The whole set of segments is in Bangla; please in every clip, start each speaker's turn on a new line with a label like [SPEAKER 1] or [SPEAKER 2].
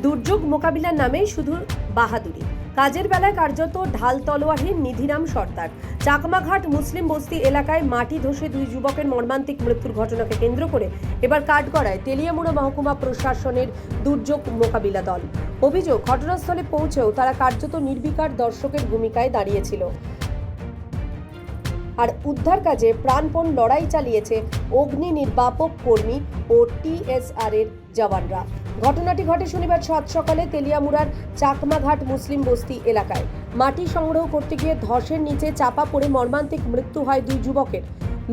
[SPEAKER 1] দুর্যোগ মোকাবিলার নামেই শুধু বাহাদুরি, কাজের বেলায় কার্যত ঢাল তলোয়ারহীন নিধিরাম সর্দার। চাকমাঘাট মুসলিম বস্তি এলাকায় মাটি ধসে দুই যুবকের মর্মান্তিক মৃত্যুর ঘটনাকে কেন্দ্র করে এবার কাঠগড়ায় তেলিয়ামুড়া মহকুমা প্রশাসনের দুর্যোগ মোকাবিলা দল। অভিযোগ, ঘটনাস্থলে পৌঁছেও তারা কার্যত নির্বিকার দর্শকের ভূমিকায় দাঁড়িয়েছিল আর উদ্ধার কাজে প্রাণপণ লড়াই চালিয়েছে অগ্নি নির্বাপক কর্মী ও টিএসআর এর জওয়ানরা। ঘটনাটি ঘটে শনিবার সাত সকালে তেলিয়ামুড়ার চাকমাঘাট মুসলিম বস্তি এলাকায়। মাটি সংগ্রহ করতে গিয়ে ধসের নিচে চাপা পড়ে মর্মান্তিক মৃত্যু হয় দুই যুবকের।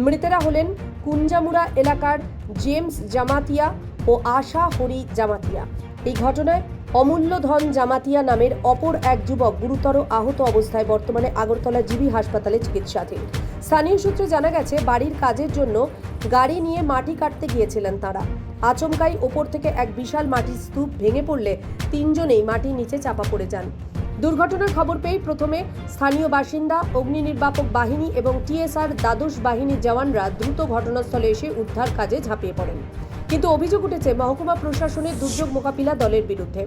[SPEAKER 1] মৃতেরা হলেন কুঞ্জামুড়া এলাকার জেমস জামাতিয়া ও আশা হরি জামাতিয়া। এই ঘটনায় অমূল্য ধন জামাতিয়া নামের অপর এক যুবক গুরুতর আহত অবস্থায় বর্তমানে আগরতলা জিবি হাসপাতালে চিকিৎসাধীন। স্থানীয় সূত্রে জানা গেছে, বাড়ির কাজের জন্য গাড়ি নিয়ে মাটি কাটতে গিয়েছিলেন তারা। আচমকাই ওপর থেকে এক বিশাল মাটির স্তূপ ভেঙে পড়লে তিনজনেই মাটির নিচে চাপা পড়ে যান। দুর্ঘটনার খবর পেয়ে প্রথমে স্থানীয় বাসিন্দা, অগ্নি নির্বাপক বাহিনী এবং টিএসআর দ্বাদশ বাহিনীর জওয়ানরা দ্রুত ঘটনাস্থলে এসে উদ্ধার কাজে ঝাঁপিয়ে পড়েন। কিন্তু অভিযোগ উঠেছে মহকুমা প্রশাসনের দুর্যোগ মোকাবিলা দলের বিরুদ্ধে।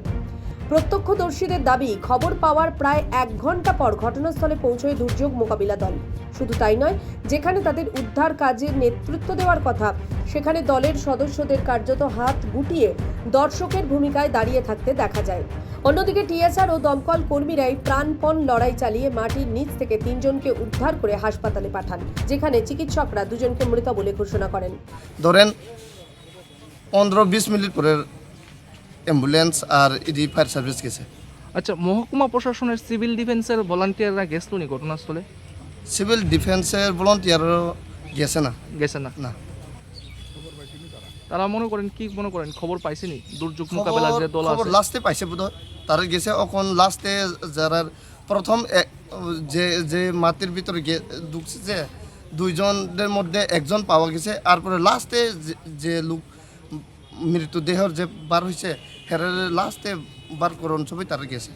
[SPEAKER 1] প্রত্যক্ষদর্শীদের দাবি, খবর পাওয়ার প্রায় 1 ঘন্টা পর ঘটনাস্থলে পৌঁছয় দুর্যোগ মোকাবিলা দল। শুধু তাই নয়, যেখানে তাদের উদ্ধার কাজের নেতৃত্ব দেওয়ার কথা সেখানে দলের সদস্যদের কার্যত হাত গুটিয়ে দর্শকের ভূমিকায় দাঁড়িয়ে থাকতে দেখা যায়। অন্যদিকে টিএসআর ও দমকল কর্মীরাই প্রাণপণ লড়াই চালিয়ে মাটির নিচ থেকে 3 জনকে উদ্ধার করে হাসপাতালে পাঠান, যেখানে চিকিৎসকরা 2 জনকে মৃত বলে ঘোষণা করেন।
[SPEAKER 2] ধরেন 15-20 মিনিট পরে অ্যাম্বুলেন্স আর ফায়ার সার্ভিস গেছে।
[SPEAKER 3] আচ্ছা, মহকুমা প্রশাসনের সিভিল ডিফেন্সের ভলান্টিয়াররা গেছিল নি ঘটনাস্থলে?
[SPEAKER 2] সিভিল ডিফেন্সের ভলান্টিয়ারও গেছে না।
[SPEAKER 3] গেছে না?
[SPEAKER 2] না।
[SPEAKER 3] তারা মনে করেন খবর পাইছেনি দুর্যোগ মোকাবেলা যে দল আছে?
[SPEAKER 2] লাস্টে পাইছে বোধহয়, তারা গেছে। এখন লাস্টে যারা প্রথম যে মাটির ভিতরে ঢুকছে, যে 2 জনের মধ্যে 1 জন পাওয়া গেছে। আর পরে লাস্টে যে লোক মৃতদেহর যে বার হয়েছে, লাস্টে বার করুন সবাই তারা গেছে।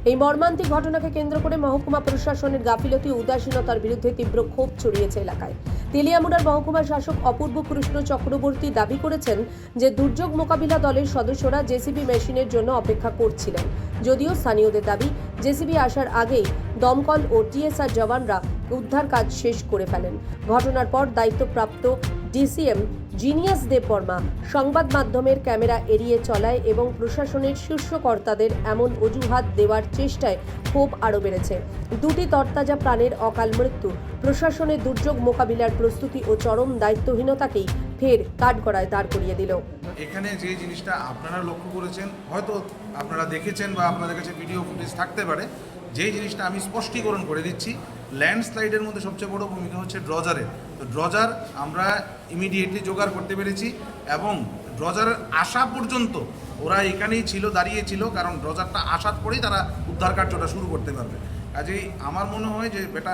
[SPEAKER 1] এই মর্মান্তিক ঘটনাকে কেন্দ্র করে মহকুমা প্রশাসনের গাফিলতি ও উদাসীনতার বিরুদ্ধে তীব্র ক্ষোভ ছড়িয়েছে এলাকায়। তেলিয়ামুড়ার মহকুমা শাসক অপূর্ব কৃষ্ণ চক্রবর্তী দাবি করেছেন যে দুর্যোগ মোকাবিলা দলের সদস্যরা জেসিবি মেশিনের জন্য অপেক্ষা করছিলেন। যদিও স্থানীয়দের দাবি, জেসিবি আসার আগেই দমকল ও টিএসআর জওয়ানরা উদ্ধার কাজ শেষ করে ফেলেন। ঘটনার পর দায়িত্বপ্রাপ্ত ডিসিএম জিনিয়াস দেববর্মা সংবাদ মাধ্যমের ক্যামেরা এড়িয়ে চলায় এবং প্রশাসনের শীর্ষ কর্তাদের এমন অজুহাত দেওয়ার চেষ্টায় ক্ষোভ আরও বেড়েছে। 2টি তরতাজা প্রাণের অকাল মৃত্যু প্রশাসনের দুর্যোগ মোকাবিলার প্রস্তুতি ও চরম দায়িত্বহীনতাকেই ফের কাঠগড়ায় দাঁড় করিয়ে দিল।
[SPEAKER 4] এখানে যে জিনিসটা আপনারা লক্ষ্য করেছেন, হয়তো আপনারা দেখেছেন বা আপনাদের কাছে ভিডিও ফুটেজ থাকতে পারে, যেই জিনিসটা আমি স্পষ্টীকরণ করে দিচ্ছি, ল্যান্ডস্লাইডের মধ্যে সবচেয়ে বড় ভূমিকা হচ্ছে ড্রজারের। তো ড্রজার আমরা ইমিডিয়েটলি জোগাড় করতে পেরেছি এবং ড্রজার আসা পর্যন্ত ওরা এখানেই ছিল, দাঁড়িয়েছিল, কারণ ড্রজারটা আসার পরেই তারা উদ্ধার কার্যটা শুরু করতে পারবে। কাজেই আমার মনে হয় যে এটা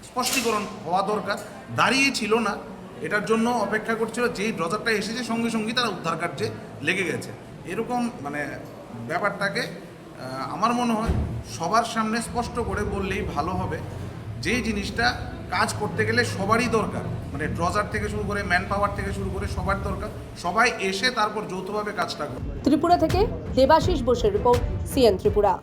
[SPEAKER 4] স্পষ্টীকরণ হওয়া দরকার। দাঁড়িয়ে ছিল না, এটার জন্য অপেক্ষা করছিল, যেই ড্রজারটা এসেছে সঙ্গে সঙ্গে তারা উদ্ধার কার্যে লেগে গেছে। এরকম ব্যাপারটাকে আমার মনে হয় সবার সামনে স্পষ্ট করে বললেই ভালো হবে। যেই জিনিসটা কাজ করতে গেলে সবারই দরকার, ড্রজার থেকে শুরু করে ম্যান পাওয়ার থেকে শুরু করে সবার দরকার, সবাই এসে তারপর যৌথভাবে কাজটা করবে।
[SPEAKER 1] ত্রিপুরা থেকে দেবাশিস বোসের রিপোর্ট, সিএন ত্রিপুরা।